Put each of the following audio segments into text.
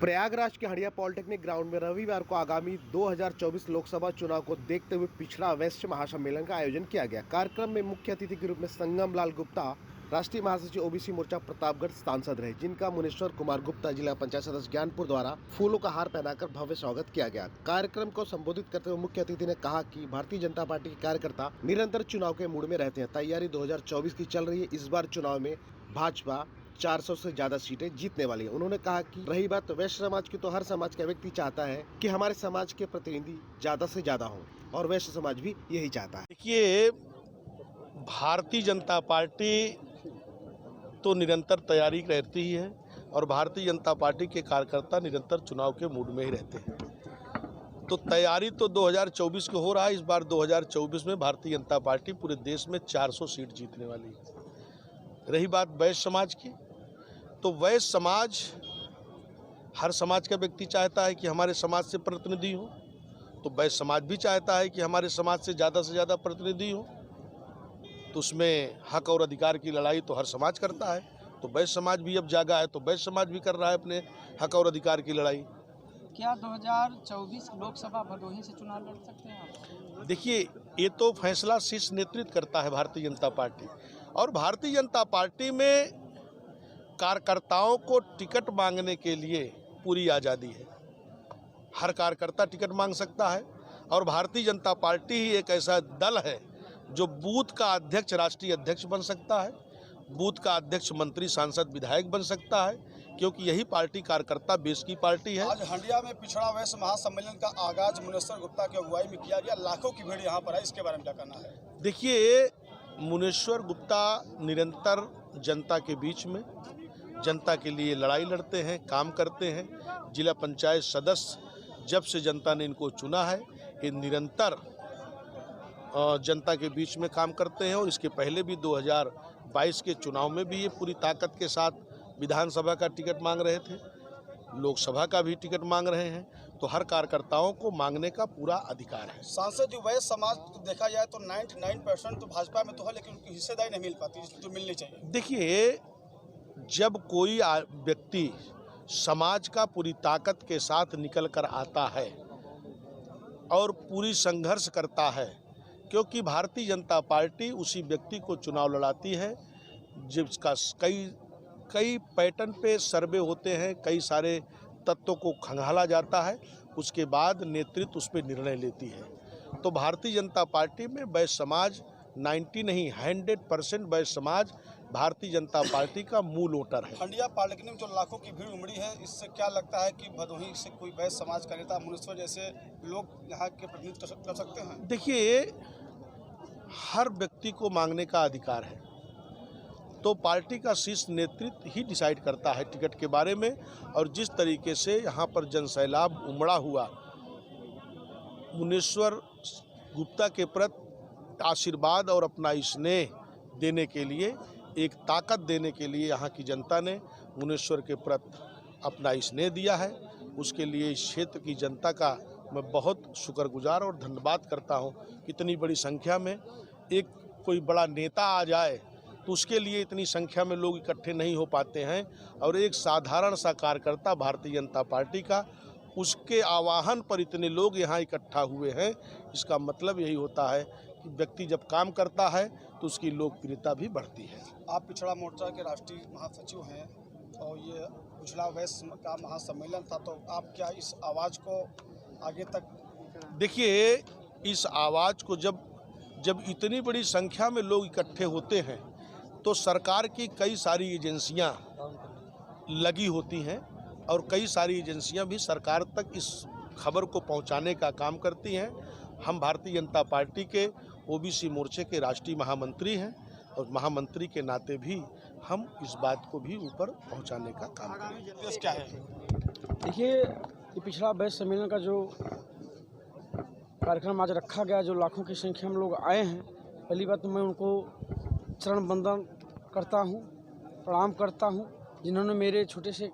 प्रयागराज के हड़िया polytechnic ground में रविवार को आगामी 2024 लोकसभा चुनाव को देखते हुए पिछड़ा वैश्य महासम्मेलन का आयोजन किया गया। कार्यक्रम में मुख्य अतिथि के रूप में संगम लाल गुप्ता, राष्ट्रीय महासचिव ओबीसी मोर्चा प्रतापगढ़ सांसद रहे, जिनका मुनेश्वर कुमार गुप्ता जिला पंचायत सदस्य ज्ञानपुर द्वारा फूलों का हार पहनाकर भव्य स्वागत किया गया। कार्यक्रम को संबोधित करते हुए मुख्य अतिथि ने कहा कि भारतीय जनता पार्टी के कार्यकर्ता निरंतर चुनाव के मूड में रहते हैं। तैयारी 2024 की चल रही है। इस बार चुनाव में भाजपा 400 से ज्यादा सीटें जीतने वाली है। उन्होंने कहा कि रही बात वैश्य समाज की, तो हर समाज का व्यक्ति चाहता है कि हमारे समाज के प्रतिनिधि ज्यादा से ज्यादा हों और वैश्य समाज भी यही चाहता है। देखिए, भारतीय जनता पार्टी तो निरंतर तैयारी रहती ही है और भारतीय जनता पार्टी के कार्यकर्ता निरंतर चुनाव के मूड में ही रहते हैं। तो तैयारी तो 2024 को हो रहा है। इस बार 2024 में भारतीय जनता पार्टी पूरे देश में 400 सीट जीतने वाली है। रही बात वैश्य समाज की, तो वैश्य समाज, हर समाज का व्यक्ति चाहता है कि हमारे समाज से प्रतिनिधि हो, तो वैश्य समाज भी चाहता है कि हमारे समाज से ज़्यादा प्रतिनिधि हो। तो उसमें हक और अधिकार की लड़ाई तो हर समाज करता है, तो वैश्य समाज भी अब जागा है, तो वैश्य समाज भी कर रहा है अपने हक और अधिकार की लड़ाई। क्या 2024 लोकसभा भदोही से चुनाव लड़ सकते हैं आप? देखिए, ये तो फैसला शीर्ष नेतृत्व करता है भारतीय जनता पार्टी, और भारतीय जनता पार्टी में कार्यकर्ताओं को टिकट मांगने के लिए पूरी आज़ादी है। हर कार्यकर्ता टिकट मांग सकता है और भारतीय जनता पार्टी ही एक ऐसा दल है जो बूथ का अध्यक्ष राष्ट्रीय अध्यक्ष बन सकता है, बूथ का अध्यक्ष मंत्री सांसद विधायक बन सकता है, क्योंकि यही पार्टी कार्यकर्ता बेस की पार्टी है। आज हंडिया में पिछड़ा वैश्य महासम्मेलन का आगाज मुनेश्वर गुप्ता की अगुवाई में किया गया। लाखों की भीड़ यहाँ पर है, इसके बारे में क्या कहना है? देखिए, मुनेश्वर गुप्ता निरंतर जनता के बीच में जनता के लिए लड़ाई लड़ते हैं, काम करते हैं। जिला पंचायत सदस्य जब से जनता ने इनको चुना है, ये निरंतर जनता के बीच में काम करते हैं, और इसके पहले भी 2022 के चुनाव में भी ये पूरी ताकत के साथ विधानसभा का टिकट मांग रहे थे, लोकसभा का भी टिकट मांग रहे हैं। तो हर कार्यकर्ताओं को मांगने का पूरा अधिकार है। सांसद जो वैश्य समाज को देखा जाए तो 99% तो भाजपा में तो है, लेकिन उनकी हिस्सेदारी नहीं मिल पाती जो मिलनी चाहिए। देखिए, जब कोई व्यक्ति समाज का पूरी ताकत के साथ निकल कर आता है और पूरी संघर्ष करता है, क्योंकि भारतीय जनता पार्टी उसी व्यक्ति को चुनाव लड़ाती है जिसका कई पैटर्न पे सर्वे होते हैं, कई सारे तत्वों को खंगाला जाता है, उसके बाद नेतृत्व उस पर निर्णय लेती है। तो भारतीय जनता पार्टी में वैश्य समाज 90 नहीं 100% वैश्य समाज भारतीय जनता पार्टी का मूल वोटर है। हंडिया पॉलिटेक्निक में जो लाखों की भीड़ उमड़ी है, इससे क्या लगता है कि भदोही से कोई वैश्य समाज का नेता मुनेश्वर जैसे लोग यहाँ के प्रतिनिधित्व कर सकते हैं? देखिए, हर व्यक्ति को मांगने का अधिकार है, तो पार्टी का शीर्ष नेतृत्व ही डिसाइड करता है टिकट के बारे में। और जिस तरीके से यहाँ पर जनसैलाब उमड़ा हुआ, मुनेश्वर गुप्ता के प्रति आशीर्वाद और अपना स्नेह देने के लिए, एक ताकत देने के लिए यहाँ की जनता ने मुनेश्वर के प्रति अपना स्नेह दिया है। उसके लिए इस क्षेत्र की जनता का मैं बहुत शुक्रगुजार और धन्यवाद करता हूँ। इतनी बड़ी संख्या में एक कोई बड़ा नेता आ जाए तो उसके लिए इतनी संख्या में लोग इकट्ठे नहीं हो पाते हैं, और एक साधारण सा कार्यकर्ता भारतीय जनता पार्टी का, उसके आह्वान पर इतने लोग यहाँ इकट्ठा हुए हैं। इसका मतलब यही होता है कि व्यक्ति जब काम करता है तो उसकी लोकप्रियता भी बढ़ती है। आप पिछड़ा मोर्चा के राष्ट्रीय महासचिव हैं और ये पिछड़ा वैश्य का महासम्मेलन था, तो आप क्या इस आवाज़ को आगे तक? देखिए, इस आवाज़ को जब इतनी बड़ी संख्या में लोग इकट्ठे होते हैं तो सरकार की कई सारी एजेंसियां लगी होती हैं, और कई सारी एजेंसियां भी सरकार तक इस खबर को पहुंचाने का काम करती हैं। हम भारतीय जनता पार्टी के ओबीसी मोर्चे के राष्ट्रीय महामंत्री हैं, और महामंत्री के नाते भी हम इस बात को भी ऊपर पहुंचाने का काम करेंगे। क्या है? देखिए, ये पिछड़ा वैश्य सम्मेलन का जो कार्यक्रम आज रखा गया, जो लाखों की संख्या में लोग आए हैं, पहली बात तो मैं उनको चरण वंदन करता हूँ, प्रणाम करता हूँ, जिन्होंने मेरे छोटे से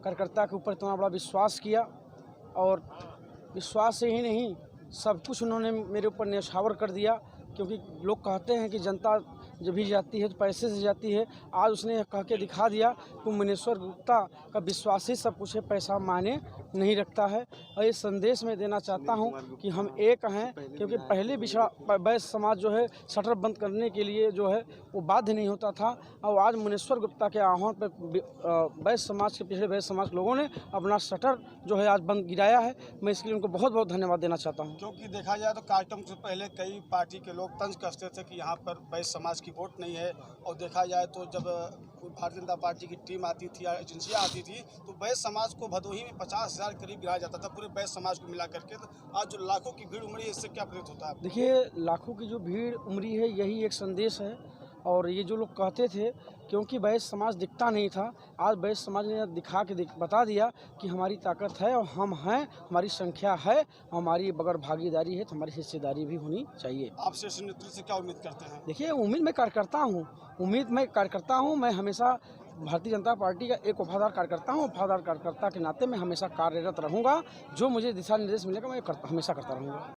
कार्यकर्ता के ऊपर इतना बड़ा विश्वास किया। और विश्वास से ही नहीं, सब कुछ उन्होंने मेरे ऊपर न्यौछावर कर दिया, क्योंकि लोग कहते हैं कि जनता जब भी जाती है तो पैसे से जाती है। आज उसने कह के दिखा दिया कि मुनेश्वर गुप्ता का विश्वास ही सब कुछ है, पैसा मायने नहीं रखता है। और ये संदेश मैं देना चाहता हूँ कि हम एक हैं, क्योंकि पहले पिछड़ा वैश्य समाज जो है शटर बंद करने के लिए जो है वो बाध्य नहीं होता था, और आज मुनेश्वर गुप्ता के आह्वान पर वैश्य समाज के पिछड़े वैश्य समाज के लोगों ने अपना शटर जो है आज बंद गिराया है। मैं इसके लिए उनको बहुत बहुत धन्यवाद देना चाहता हूँ। क्योंकि देखा जाए तो कार्यक्रम से पहले कई पार्टी के लोग तंज कसते थे कि यहाँ पर वैश्य समाज की वोट नहीं है, और देखा जाए तो जब भारतीय जनता पार्टी की टीम आती थी या एजेंसियाँ आती थी तो वैश्य समाज को भदोही में 50,000 करीब गिराया जाता था पूरे वैश्य समाज को मिला करके। तो आज जो लाखों की भीड़ उमड़ी है, इससे क्या प्रेरित होता है? देखिए, लाखों की जो भीड़ उमड़ी है यही एक संदेश है। और ये जो लोग कहते थे क्योंकि वैश्य समाज दिखता नहीं था, आज वैश्य समाज ने दिखा के बता दिया कि हमारी ताकत है और हम हैं, हमारी संख्या है, हमारी अगर भागीदारी है तो हमारी हिस्सेदारी भी होनी चाहिए। आप शीर्ष नेतृत्व से क्या उम्मीद करते हैं? देखिए, उम्मीद मैं कार्यकर्ता हूँ, मैं हमेशा भारतीय जनता पार्टी का एक वफादार कार्यकर्ता हूँ। वफादार कार्यकर्ता के नाते मैं हमेशा कार्यरत रहूँगा। जो मुझे दिशा निर्देश मिलेगा मैं हमेशा करता रहूँगा।